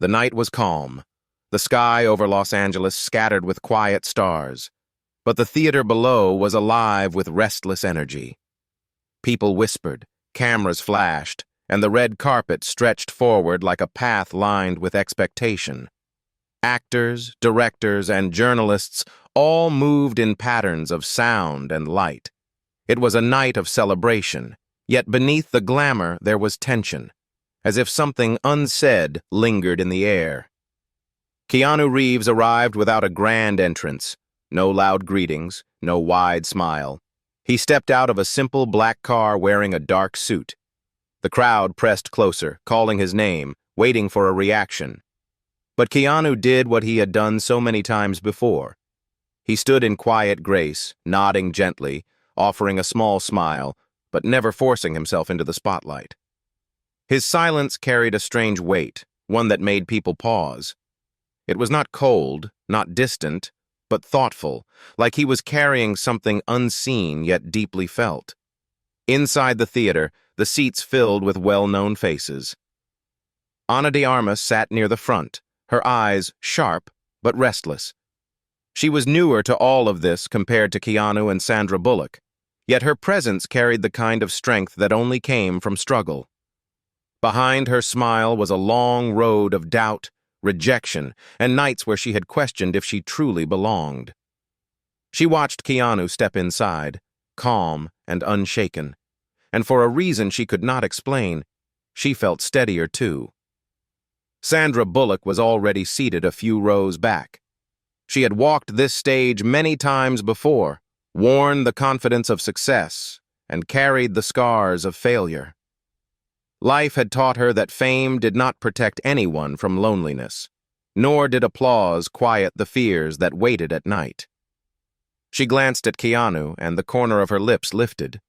The night was calm, the sky over Los Angeles scattered with quiet stars, but the theater below was alive with restless energy. People whispered, cameras flashed, and the red carpet stretched forward like a path lined with expectation. Actors, directors, and journalists all moved in patterns of sound and light. It was a night of celebration, yet beneath the glamour there was tension, as if something unsaid lingered in the air. Keanu Reeves arrived without a grand entrance, no loud greetings, no wide smile. He stepped out of a simple black car wearing a dark suit. The crowd pressed closer, calling his name, waiting for a reaction. But Keanu did what he had done so many times before. He stood in quiet grace, nodding gently, offering a small smile, but never forcing himself into the spotlight. His silence carried a strange weight, one that made people pause. It was not cold, not distant, but thoughtful, like he was carrying something unseen yet deeply felt. Inside the theater, the seats filled with well-known faces. Ana de Armas sat near the front, her eyes sharp but restless. She was newer to all of this compared to Keanu and Sandra Bullock, yet her presence carried the kind of strength that only came from struggle. Behind her smile was a long road of doubt, rejection, and nights where she had questioned if she truly belonged. She watched Keanu step inside, calm and unshaken, and for a reason she could not explain, she felt steadier too. Sandra Bullock was already seated a few rows back. She had walked this stage many times before, worn the confidence of success, and carried the scars of failure. Life had taught her that fame did not protect anyone from loneliness, nor did applause quiet the fears that waited at night. She glanced at Keanu, and the corner of her lips lifted.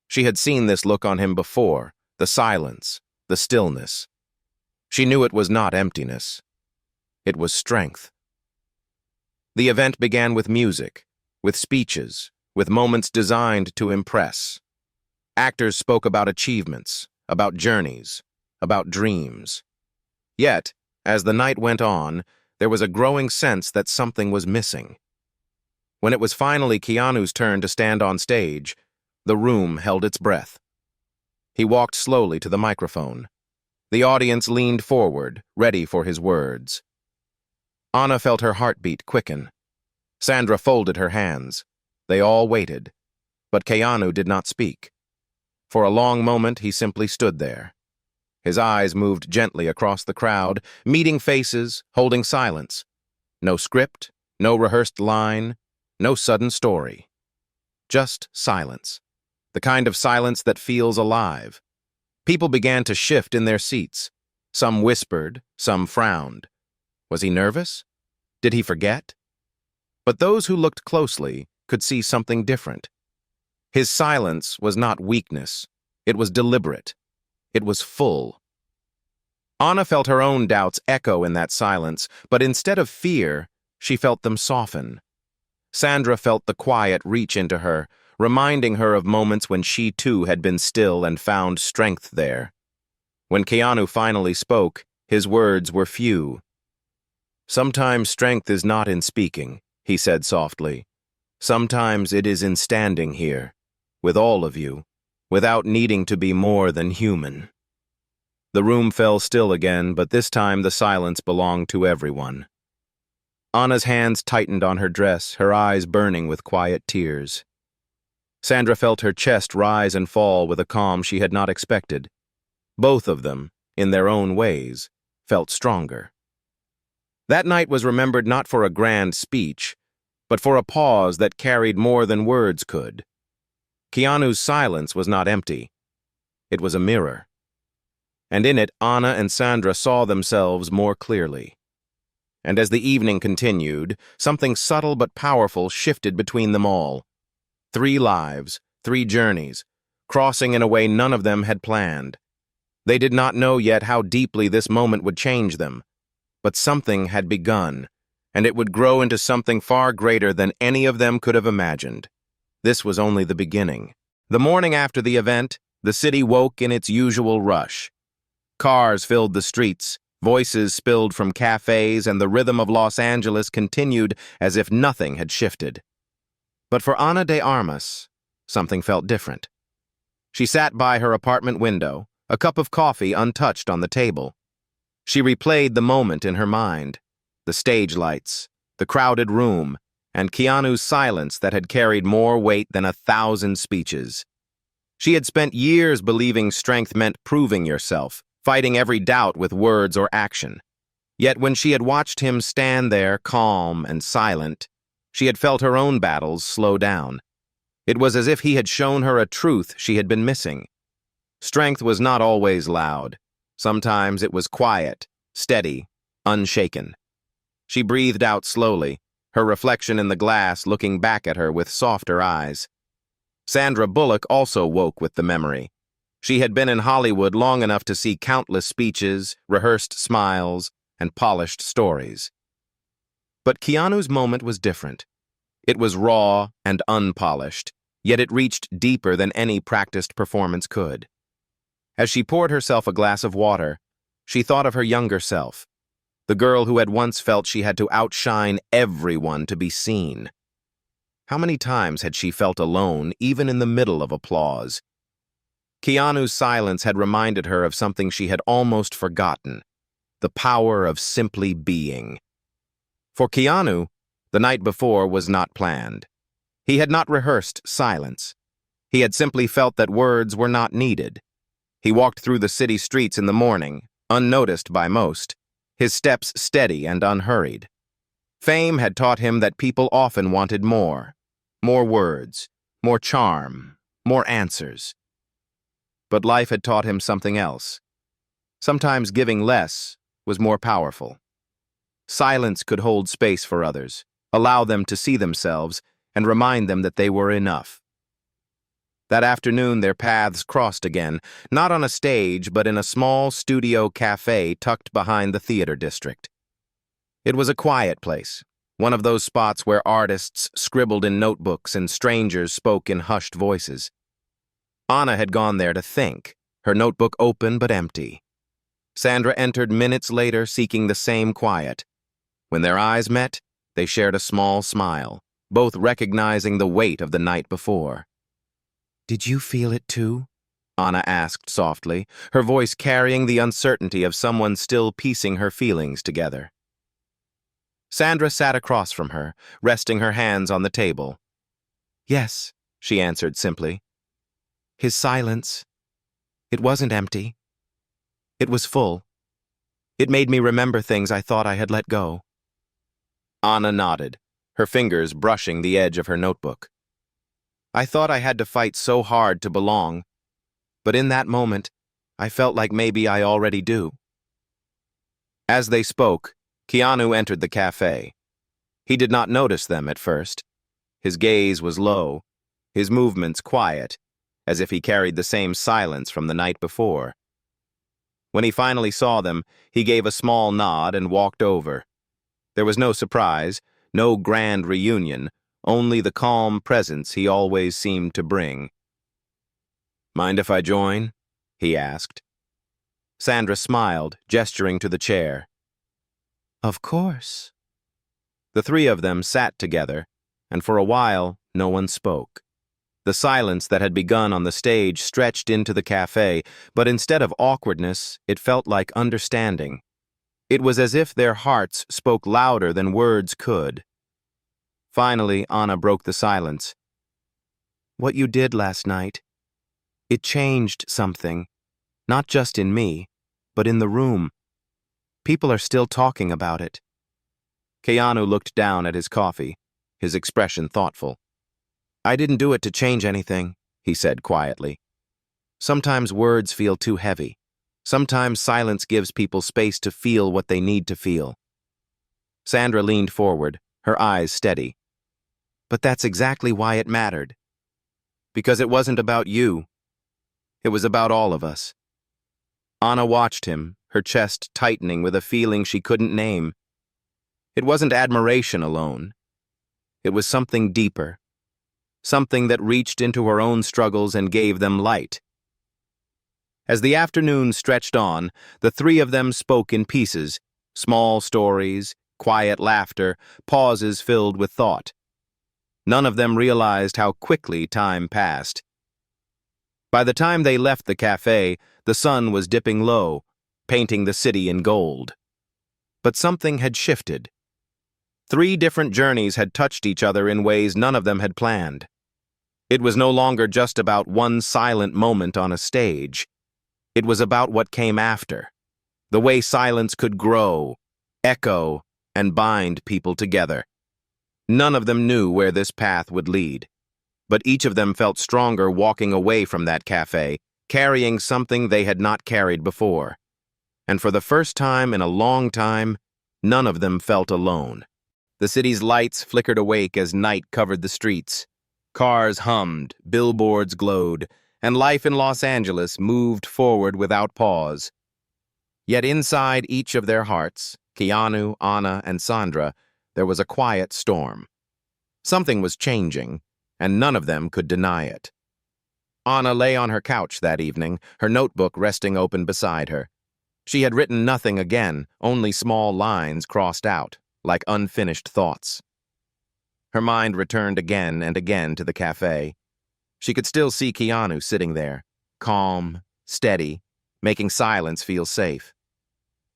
She had seen this look on him before, the silence, the stillness. She knew it was not emptiness. It was strength. The event began with music, with speeches, with moments designed to impress. Actors spoke about achievements, about journeys, about dreams. Yet, as the night went on, there was a growing sense that something was missing. When it was finally Keanu's turn to stand on stage, the room held its breath. He walked slowly to the microphone. The audience leaned forward, ready for his words. Ana felt her heartbeat quicken. Sandra folded her hands. They all waited, but Keanu did not speak. For a long moment, he simply stood there. His eyes moved gently across the crowd, meeting faces, holding silence. No script, no rehearsed line, no sudden story. Just silence. The kind of silence that feels alive. People began to shift in their seats. Some whispered, some frowned. Was he nervous? Did he forget? But those who looked closely could see something different. His silence was not weakness. It was deliberate. It was full. Ana felt her own doubts echo in that silence, but instead of fear, she felt them soften. Sandra felt the quiet reach into her, reminding her of moments when she too had been still and found strength there. When Keanu finally spoke, his words were few. "Sometimes strength is not in speaking," he said softly. "Sometimes it is in standing here, with all of you, without needing to be more than human." The room fell still again, but this time the silence belonged to everyone. Ana's hands tightened on her dress, her eyes burning with quiet tears. Sandra felt her chest rise and fall with a calm she had not expected. Both of them, in their own ways, felt stronger. That night was remembered not for a grand speech, but for a pause that carried more than words could. Keanu's silence was not empty. It was a mirror. And in it, Ana and Sandra saw themselves more clearly. And as the evening continued, something subtle but powerful shifted between them all. 3 lives, 3 journeys, crossing in a way none of them had planned. They did not know yet how deeply this moment would change them, but something had begun, and it would grow into something far greater than any of them could have imagined. This was only the beginning. The morning after the event, the city woke in its usual rush. Cars filled the streets, Voices spilled from cafes, and the rhythm of Los Angeles continued as if nothing had shifted. But for Ana de Armas, something felt different. She sat by her apartment window, a cup of coffee untouched on the table. She replayed the moment in her mind, the stage lights, the crowded room, and Keanu's silence that had carried more weight than 1,000 speeches. She had spent years believing strength meant proving yourself, fighting every doubt with words or action. Yet when she had watched him stand there calm and silent, she had felt her own battles slow down. It was as if he had shown her a truth she had been missing. Strength was not always loud. Sometimes it was quiet, steady, unshaken. She breathed out slowly, her reflection in the glass looking back at her with softer eyes. Sandra Bullock also woke with the memory. She had been in Hollywood long enough to see countless speeches, rehearsed smiles, and polished stories. But Keanu's moment was different. It was raw and unpolished, yet it reached deeper than any practiced performance could. As she poured herself a glass of water, she thought of her younger self, the girl who had once felt she had to outshine everyone to be seen. How many times had she felt alone, even in the middle of applause? Keanu's silence had reminded her of something she had almost forgotten, the power of simply being. For Keanu, the night before was not planned. He had not rehearsed silence. He had simply felt that words were not needed. He walked through the city streets in the morning, unnoticed by most, his steps steady and unhurried. Fame had taught him that people often wanted more words, more charm, more answers. But life had taught him something else. Sometimes giving less was more powerful. Silence could hold space for others, allow them to see themselves, and remind them that they were enough. That afternoon their paths crossed again, not on a stage but in a small studio cafe tucked behind the theater district. It was a quiet place, one of those spots where artists scribbled in notebooks and strangers spoke in hushed voices. Ana had gone there to think, her notebook open but empty. Sandra entered minutes later seeking the same quiet. When their eyes met, they shared a small smile, both recognizing the weight of the night before. "Did you feel it too?" Ana asked softly, her voice carrying the uncertainty of someone still piecing her feelings together. Sandra sat across from her, resting her hands on the table. "Yes," she answered simply. "His silence, it wasn't empty. It was full. It made me remember things I thought I had let go." Ana nodded, her fingers brushing the edge of her notebook. "I thought I had to fight so hard to belong, but in that moment, I felt like maybe I already do." As they spoke, Keanu entered the cafe. He did not notice them at first. His gaze was low, his movements quiet, as if he carried the same silence from the night before. When he finally saw them, he gave a small nod and walked over. There was no surprise, no grand reunion, only the calm presence he always seemed to bring. "Mind if I join?" he asked. Sandra smiled, gesturing to the chair. "Of course." The three of them sat together, and for a while, no one spoke. The silence that had begun on the stage stretched into the cafe, but instead of awkwardness, it felt like understanding. It was as if their hearts spoke louder than words could. Finally, Ana broke the silence. "What you did last night, it changed something, not just in me, but in the room. People are still talking about it." Keanu looked down at his coffee, his expression thoughtful. "I didn't do it to change anything," he said quietly. "Sometimes words feel too heavy. Sometimes silence gives people space to feel what they need to feel." Sandra leaned forward, her eyes steady. "But that's exactly why it mattered. Because it wasn't about you. It was about all of us." Ana watched him, her chest tightening with a feeling she couldn't name. It wasn't admiration alone. It was something deeper. Something that reached into her own struggles and gave them light. As the afternoon stretched on, the three of them spoke in pieces, small stories, quiet laughter, pauses filled with thought. None of them realized how quickly time passed. By the time they left the cafe, the sun was dipping low, painting the city in gold. But something had shifted. 3 different journeys had touched each other in ways none of them had planned. It was no longer just about one silent moment on a stage. It was about what came after, the way silence could grow, echo, and bind people together. None of them knew where this path would lead, but each of them felt stronger walking away from that cafe, carrying something they had not carried before. And for the first time in a long time, none of them felt alone. The city's lights flickered awake as night covered the streets. Cars hummed, billboards glowed, and life in Los Angeles moved forward without pause. Yet inside each of their hearts, Keanu, Anna, and Sandra, there was a quiet storm. Something was changing, and none of them could deny it. Anna lay on her couch that evening, her notebook resting open beside her. She had written nothing again, only small lines crossed out, like unfinished thoughts. Her mind returned again and again to the cafe. She could still see Keanu sitting there, calm, steady, making silence feel safe.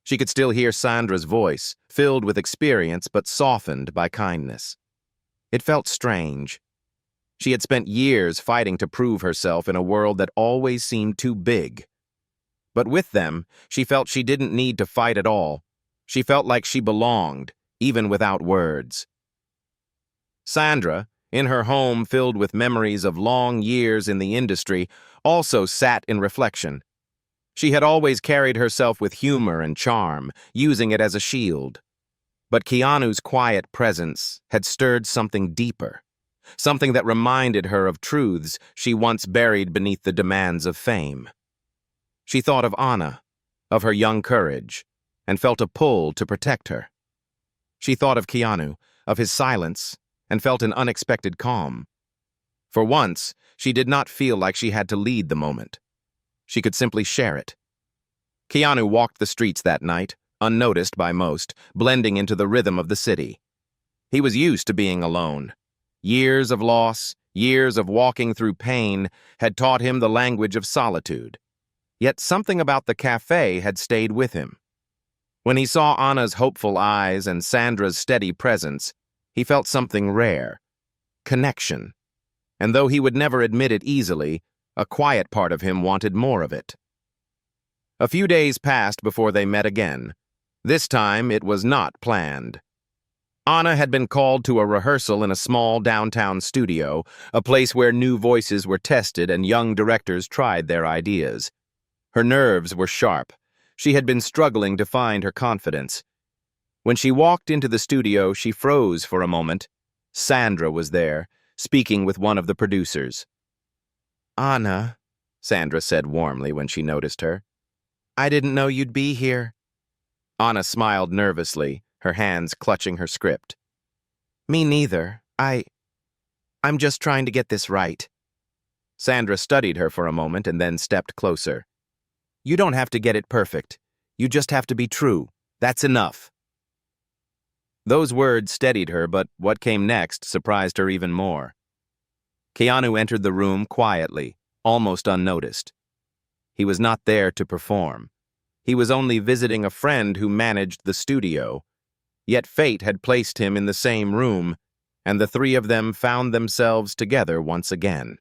She could still hear Sandra's voice, filled with experience but softened by kindness. It felt strange. She had spent years fighting to prove herself in a world that always seemed too big. But with them, she felt she didn't need to fight at all. She felt like she belonged, even without words. Sandra, in her home filled with memories of long years in the industry, also sat in reflection. She had always carried herself with humor and charm, using it as a shield. But Keanu's quiet presence had stirred something deeper, something that reminded her of truths she once buried beneath the demands of fame. She thought of Anna, of her young courage, and felt a pull to protect her. She thought of Keanu, of his silence, and felt an unexpected calm. For once, she did not feel like she had to lead the moment. She could simply share it. Keanu walked the streets that night, unnoticed by most, blending into the rhythm of the city. He was used to being alone. Years of loss, years of walking through pain, had taught him the language of solitude. Yet something about the cafe had stayed with him. When he saw Anna's hopeful eyes and Sandra's steady presence, he felt something rare, connection. And though he would never admit it easily, a quiet part of him wanted more of it. A few days passed before they met again. This time it was not planned. Anna had been called to a rehearsal in a small downtown studio, a place where new voices were tested and young directors tried their ideas. Her nerves were sharp. She had been struggling to find her confidence. When she walked into the studio, she froze for a moment. Sandra was there, speaking with one of the producers. "Anna," Sandra said warmly when she noticed her. "I didn't know you'd be here." Anna smiled nervously, her hands clutching her script. "Me neither. I'm just trying to get this right." Sandra studied her for a moment and then stepped closer. "You don't have to get it perfect. You just have to be true. That's enough." Those words steadied her, but what came next surprised her even more. Keanu entered the room quietly, almost unnoticed. He was not there to perform. He was only visiting a friend who managed the studio. Yet fate had placed him in the same room, and the three of them found themselves together once again.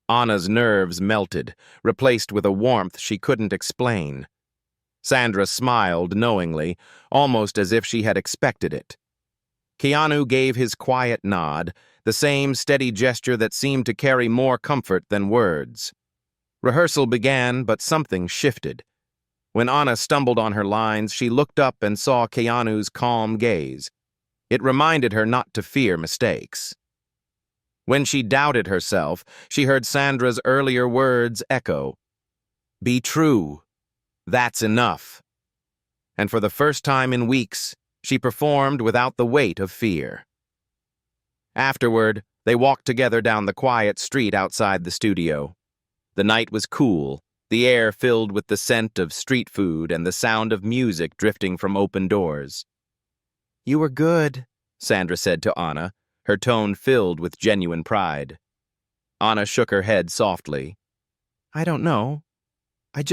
Anna's nerves melted, replaced with a warmth she couldn't explain. Sandra smiled knowingly, almost as if she had expected it. Keanu gave his quiet nod, the same steady gesture that seemed to carry more comfort than words. Rehearsal began, but something shifted. When Anna stumbled on her lines, she looked up and saw Keanu's calm gaze. It reminded her not to fear mistakes. When she doubted herself, she heard Sandra's earlier words echo. "Be true. That's enough." And for the first time in weeks, she performed without the weight of fear. Afterward, they walked together down the quiet street outside the studio. The night was cool, the air filled with the scent of street food and the sound of music drifting from open doors. "You were good," Sandra said to Anna, her tone filled with genuine pride. Anna shook her head softly. "I don't know. I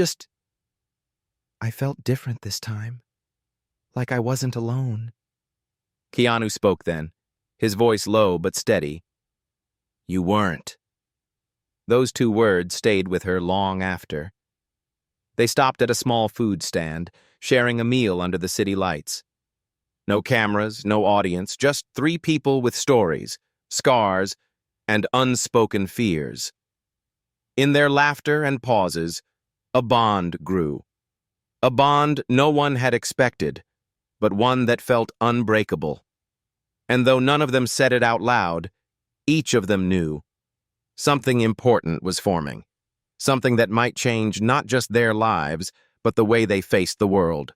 felt different this time. Like I wasn't alone." Keanu spoke then, his voice low but steady. "You weren't." Those two words stayed with her long after. They stopped at a small food stand, sharing a meal under the city lights. No cameras, no audience, just three people with stories, scars, and unspoken fears. In their laughter and pauses, a bond grew. A bond no one had expected, but one that felt unbreakable. And though none of them said it out loud, each of them knew something important was forming, something that might change not just their lives, but the way they faced the world.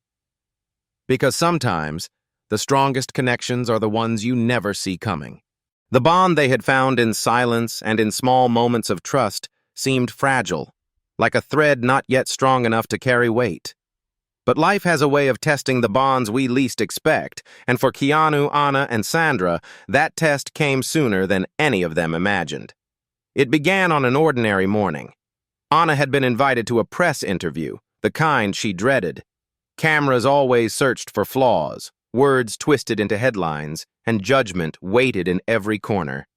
Because sometimes, the strongest connections are the ones you never see coming. The bond they had found in silence and in small moments of trust seemed fragile, like a thread not yet strong enough to carry weight. But life has a way of testing the bonds we least expect, and for Keanu, Anna, and Sandra, that test came sooner than any of them imagined. It began on an ordinary morning. Anna had been invited to a press interview, the kind she dreaded. Cameras always searched for flaws, words twisted into headlines, and judgment waited in every corner.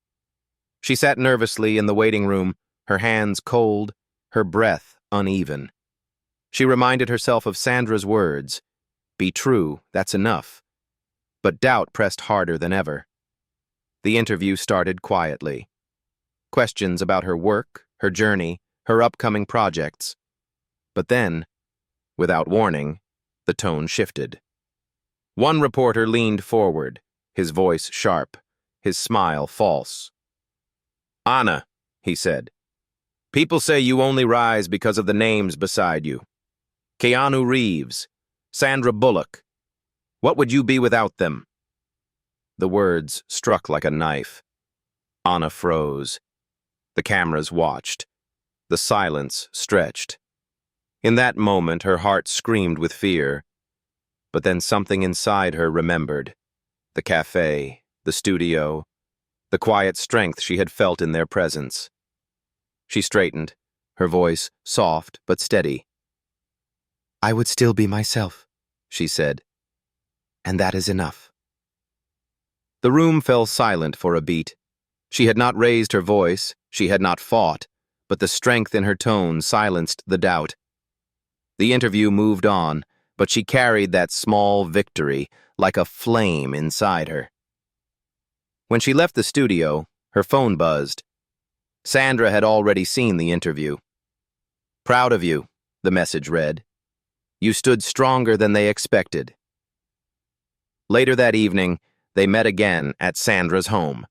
She sat nervously in the waiting room, her hands cold, her breath uneven. She reminded herself of Sandra's words, "Be true, that's enough." But doubt pressed harder than ever. The interview started quietly. Questions about her work, her journey, her upcoming projects. But then, without warning, the tone shifted. One reporter leaned forward, his voice sharp, his smile false. "Anna," he said, "people say you only rise because of the names beside you. Keanu Reeves, Sandra Bullock. What would you be without them?" The words struck like a knife. Anna froze. The cameras watched. The silence stretched. In that moment, her heart screamed with fear. But then something inside her remembered. The cafe, the studio, the quiet strength she had felt in their presence. She straightened, her voice soft but steady. "I would still be myself," she said, "and that is enough." The room fell silent for a beat. She had not raised her voice, she had not fought, but the strength in her tone silenced the doubt. The interview moved on, but she carried that small victory like a flame inside her. When she left the studio, her phone buzzed. Sandra had already seen the interview. "Proud of you," the message read. "You stood stronger than they expected." Later that evening, they met again at Sandra's home.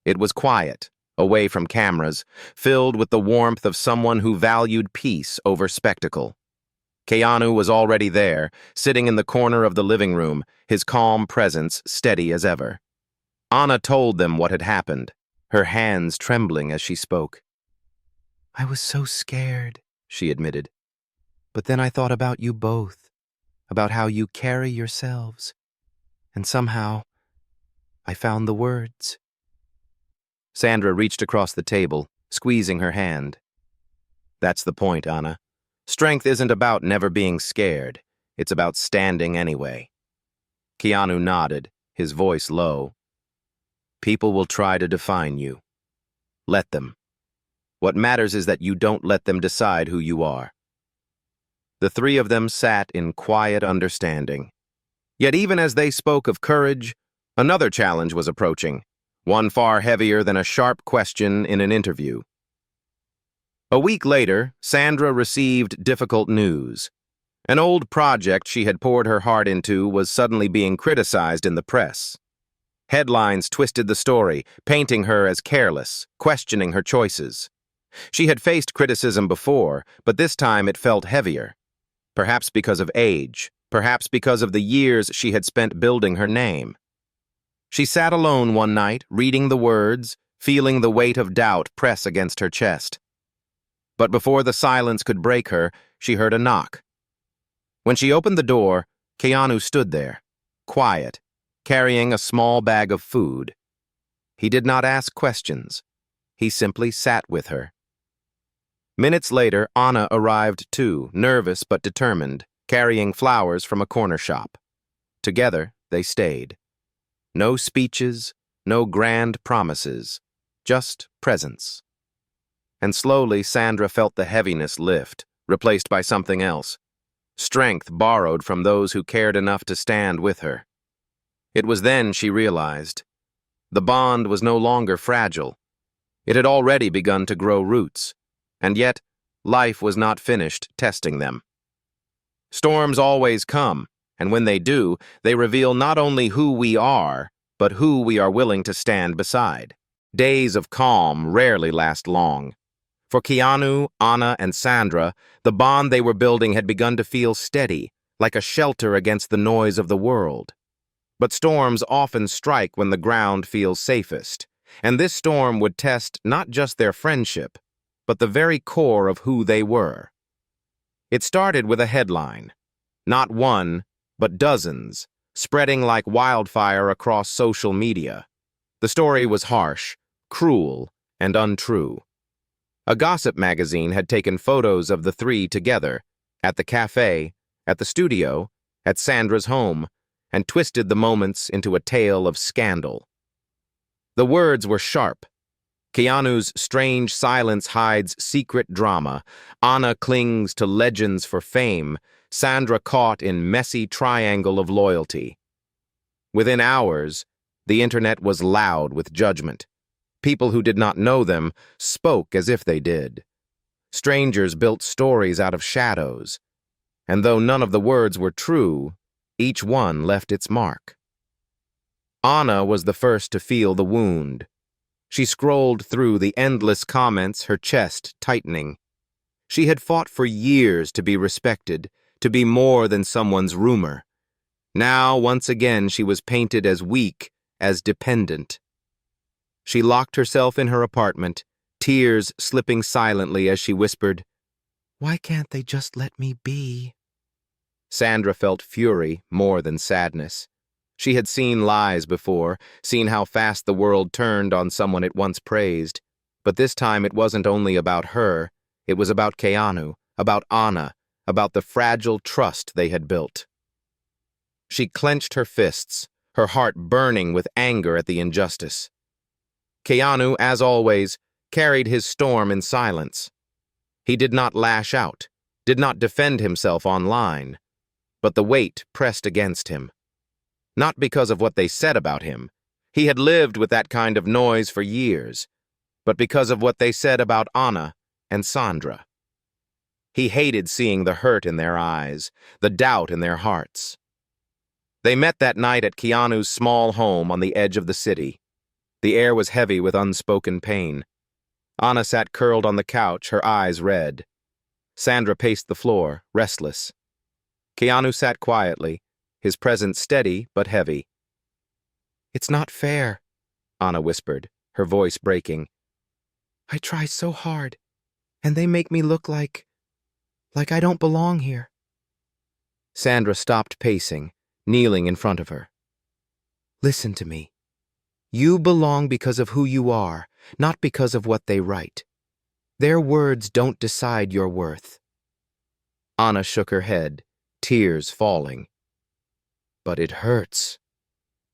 It was quiet, away from cameras, filled with the warmth of someone who valued peace over spectacle. Keanu was already there, sitting in the corner of the living room, his calm presence steady as ever. Anna told them what had happened, her hands trembling as she spoke. "I was so scared," she admitted. "But then I thought about you both, about how you carry yourselves. And somehow, I found the words." Sandra reached across the table, squeezing her hand. "That's the point, Anna. Strength isn't about never being scared. It's about standing anyway." Keanu nodded, his voice low. "People will try to define you. Let them. What matters is that you don't let them decide who you are." The three of them sat in quiet understanding. Yet even as they spoke of courage, another challenge was approaching, one far heavier than a sharp question in an interview. A week later, Sandra received difficult news. An old project she had poured her heart into was suddenly being criticized in the press. Headlines twisted the story, painting her as careless, questioning her choices. She had faced criticism before, but this time it felt heavier. Perhaps because of age, perhaps because of the years she had spent building her name. She sat alone one night, reading the words, feeling the weight of doubt press against her chest. But before the silence could break her, she heard a knock. When she opened the door, Keanu stood there, quiet, carrying a small bag of food. He did not ask questions. He simply sat with her. Minutes later, Anna arrived too, nervous but determined, carrying flowers from a corner shop. Together, they stayed. No speeches, no grand promises, just presence. And slowly, Sandra felt the heaviness lift, replaced by something else. Strength borrowed from those who cared enough to stand with her. It was then she realized. The bond was no longer fragile. It had already begun to grow roots, and yet life was not finished testing them. Storms always come, and when they do, they reveal not only who we are, but who we are willing to stand beside. Days of calm rarely last long. For Keanu, Anna, and Sandra, the bond they were building had begun to feel steady, like a shelter against the noise of the world. But storms often strike when the ground feels safest, and this storm would test not just their friendship, but the very core of who they were. It started with a headline. Not one, but dozens, spreading like wildfire across social media. The story was harsh, cruel, and untrue. A gossip magazine had taken photos of the three together, at the cafe, at the studio, at Sandra's home, and twisted the moments into a tale of scandal. The words were sharp. Keanu's strange silence hides secret drama. Anna clings to legends for fame. Sandra caught in messy triangle of loyalty. Within hours, the internet was loud with judgment. People who did not know them spoke as if they did. Strangers built stories out of shadows. And though none of the words were true, each one left its mark. Anna was the first to feel the wound. She scrolled through the endless comments, her chest tightening. She had fought for years to be respected, to be more than someone's rumor. Now, once again, she was painted as weak, as dependent. She locked herself in her apartment, tears slipping silently as she whispered, "Why can't they just let me be?" Sandra felt fury more than sadness. She had seen lies before, seen how fast the world turned on someone it once praised. But this time it wasn't only about her, it was about Keanu, about Anna, about the fragile trust they had built. She clenched her fists, her heart burning with anger at the injustice. Keanu, as always, carried his storm in silence. He did not lash out, did not defend himself online, but the weight pressed against him. Not because of what they said about him. He had lived with that kind of noise for years, but because of what they said about Anna and Sandra. He hated seeing the hurt in their eyes, the doubt in their hearts. They met that night at Keanu's small home on the edge of the city. The air was heavy with unspoken pain. Anna sat curled on the couch, her eyes red. Sandra paced the floor, restless. Keanu sat quietly, his presence steady but heavy. "It's not fair," Anna whispered, her voice breaking. "I try so hard, and they make me look like I don't belong here." Sandra stopped pacing, kneeling in front of her. "Listen to me. You belong because of who you are, not because of what they write. Their words don't decide your worth." Anna shook her head, tears falling. "But it hurts.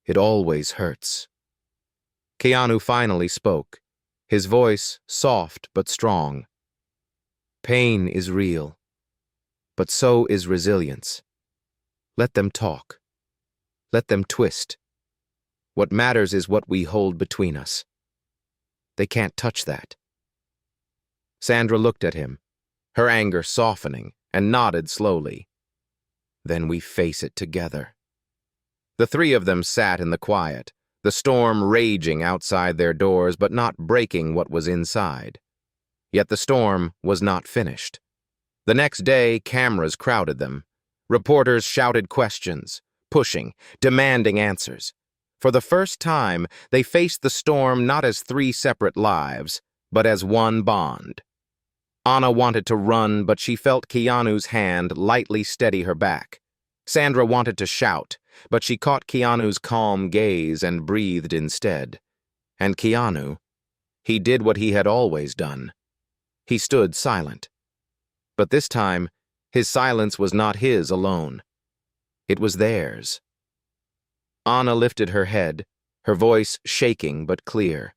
It always hurts." Keanu finally spoke, his voice soft but strong. "Pain is real, but so is resilience. Let them talk. Let them twist. What matters is what we hold between us. They can't touch that." Sandra looked at him, her anger softening, and nodded slowly. "Then we face it together." The three of them sat in the quiet, the storm raging outside their doors but not breaking what was inside. Yet the storm was not finished. The next day, cameras crowded them. Reporters shouted questions, pushing, demanding answers. For the first time, they faced the storm not as three separate lives, but as one bond. Anna wanted to run, but she felt Keanu's hand lightly steady her back. Sandra wanted to shout, but she caught Keanu's calm gaze and breathed instead. And Keanu, he did what he had always done. He stood silent. But this time, his silence was not his alone. It was theirs. Anna lifted her head, her voice shaking but clear.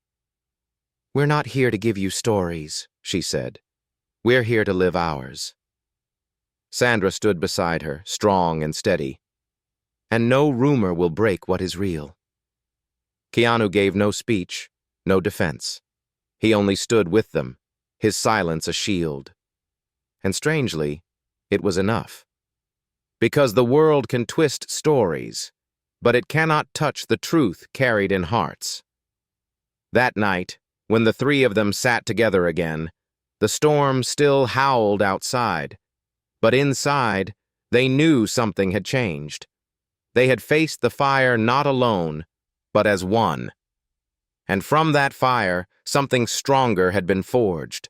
"We're not here to give you stories," she said. "We're here to live ours." Sandra stood beside her, strong and steady. "And no rumor will break what is real." Keanu gave no speech, no defense. He only stood with them, his silence a shield. And strangely, it was enough. Because the world can twist stories, but it cannot touch the truth carried in hearts. That night, when the three of them sat together again, the storm still howled outside. But inside, they knew something had changed. They had faced the fire not alone, but as one. And from that fire, something stronger had been forged.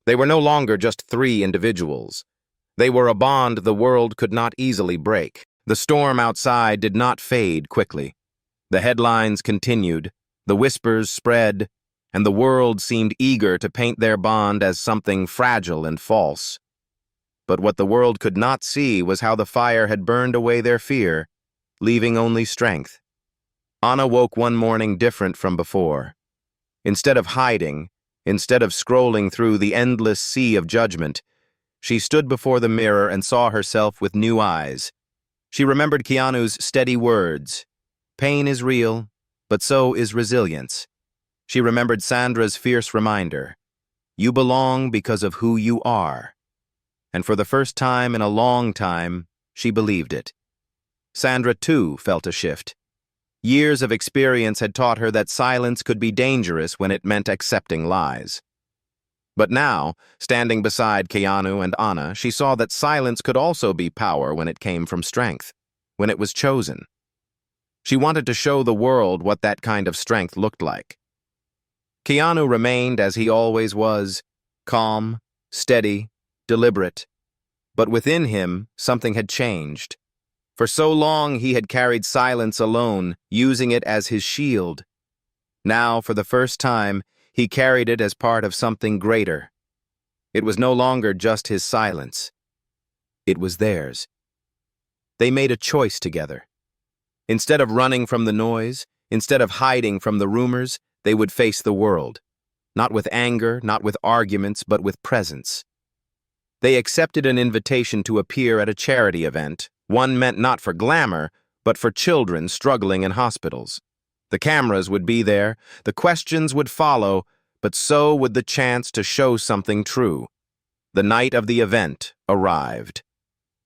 They were no longer just three individuals. They were a bond the world could not easily break. The storm outside did not fade quickly. The headlines continued, the whispers spread, and the world seemed eager to paint their bond as something fragile and false. But what the world could not see was how the fire had burned away their fear, leaving only strength. Anna woke one morning different from before. Instead of hiding, instead of scrolling through the endless sea of judgment, she stood before the mirror and saw herself with new eyes. She remembered Keanu's steady words. Pain is real, but so is resilience. She remembered Sandra's fierce reminder. You belong because of who you are. And for the first time in a long time, she believed it. Sandra, too, felt a shift. Years of experience had taught her that silence could be dangerous when it meant accepting lies. But now, standing beside Keanu and Anna, she saw that silence could also be power when it came from strength, when it was chosen. She wanted to show the world what that kind of strength looked like. Keanu remained as he always was, calm, steady, deliberate. But within him, something had changed. For so long he had carried silence alone, using it as his shield. Now, for the first time, he carried it as part of something greater. It was no longer just his silence. It was theirs. They made a choice together. Instead of running from the noise, instead of hiding from the rumors, they would face the world. Not with anger, not with arguments, but with presence. They accepted an invitation to appear at a charity event, one meant not for glamour, but for children struggling in hospitals. The cameras would be there, the questions would follow, but so would the chance to show something true. The night of the event arrived.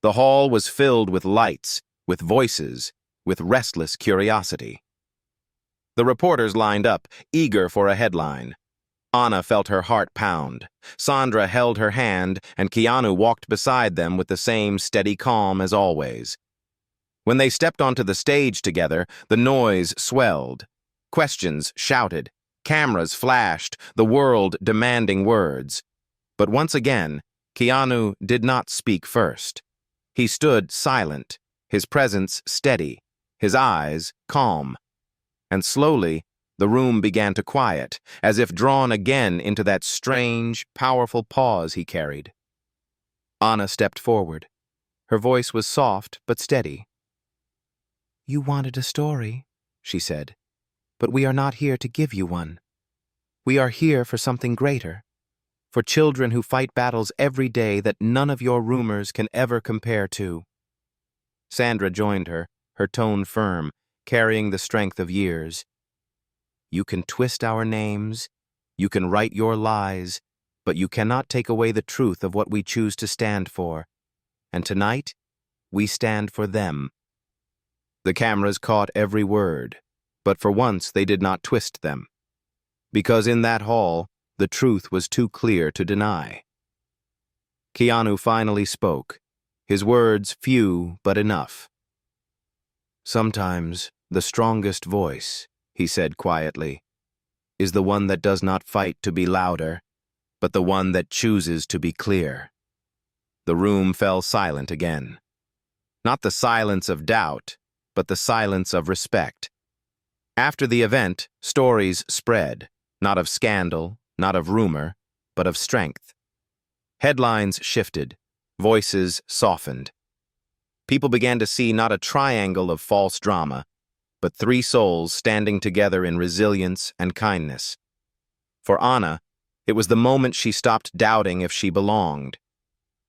The hall was filled with lights, with voices, with restless curiosity. The reporters lined up, eager for a headline. Anna felt her heart pound. Sandra held her hand, and Keanu walked beside them with the same steady calm as always. When they stepped onto the stage together, the noise swelled. Questions shouted. Cameras flashed, the world demanding words. But once again, Keanu did not speak first. He stood silent, his presence steady, his eyes calm. And slowly, the room began to quiet, as if drawn again into that strange, powerful pause he carried. Anna stepped forward. Her voice was soft but steady. "You wanted a story," she said, "but we are not here to give you one. We are here for something greater, for children who fight battles every day that none of your rumors can ever compare to." Sandra joined her, her tone firm, carrying the strength of years. "You can twist our names, you can write your lies, but you cannot take away the truth of what we choose to stand for. And tonight, we stand for them." The cameras caught every word, but for once they did not twist them. Because in that hall, the truth was too clear to deny. Keanu finally spoke, his words few but enough. "Sometimes the strongest voice," he said quietly, "is the one that does not fight to be louder, but the one that chooses to be clear. The room fell silent again. Not the silence of doubt, but the silence of respect. After the event, stories spread, not of scandal, not of rumor, but of strength. Headlines shifted, voices softened. People began to see not a triangle of false drama, but three souls standing together in resilience and kindness. For Anna, it was the moment she stopped doubting if she belonged.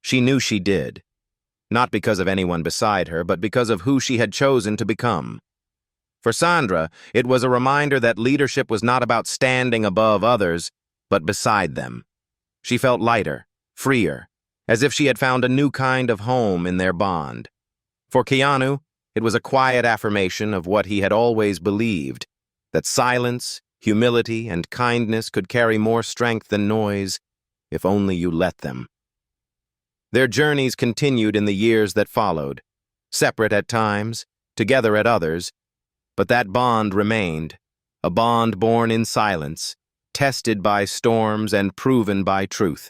She knew she did, not because of anyone beside her, but because of who she had chosen to become. For Sandra, it was a reminder that leadership was not about standing above others, but beside them. She felt lighter, freer, as if she had found a new kind of home in their bond. For Keanu, it was a quiet affirmation of what he had always believed, that silence, humility, and kindness could carry more strength than noise, if only you let them. Their journeys continued in the years that followed, separate at times, together at others, but that bond remained, a bond born in silence, tested by storms and proven by truth.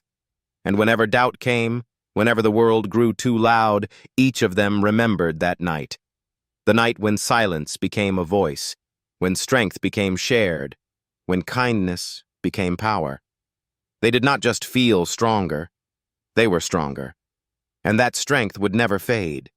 And whenever doubt came, whenever the world grew too loud, each of them remembered that night. The night when silence became a voice, when strength became shared, when kindness became power. They did not just feel stronger, they were stronger. And that strength would never fade.